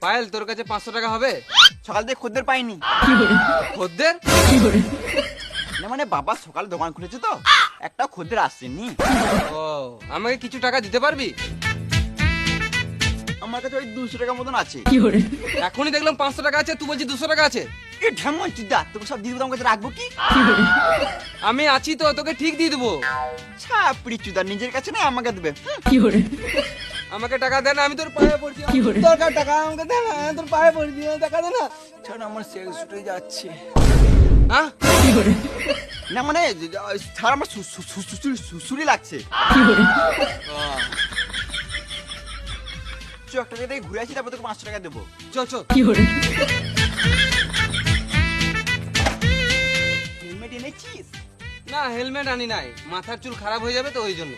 পায়েল তোর কাছে 500 টাকা হবে? সকাল থেকে খদ্দের পাইনি। খদ্দের? না মানে বাবা সকালে দোকান খুলেছে তো, একটা খদ্দের আসছেনি। ও, আমাকে কিছু টাকা দিতে পারবি? আমার কাছে ওই 200 টাকা মতন আছে। এখনই দেখলাম 500 টাকা আছে, তুই বলছিস 200 টাকা আছে। এ ঢেমন চিদা, তোকে সব দিয়ে দেবো, আমার কাছে রাখবো কি? আমি আছি তো, তোকে ঠিক দিয়ে দেবো। ছাপড়ি চুদা, নিজের কাছে না আমাকে দেবে। আমাকে টাকা দে না, আমি তোর পায়ে পড়ছি। দরকার টাকা, আমাকে দে না, তোর পায়ে পড়ছি, টাকা দে না। ছাড়, আমার সেল ছুটে যাচ্ছে। হ্যাঁ? না মানে ছাড়, আমার সুসুরি লাগছে। চ একটা জায়গায় ঘুরে আসি, তারপর তোকে 500 টাকা দেবো। চ চ। হেলমেট এনেছিস? না, হেলমেট আনি নাই, মাথার চুল খারাপ হয়ে যাবে তো ওই জন্য।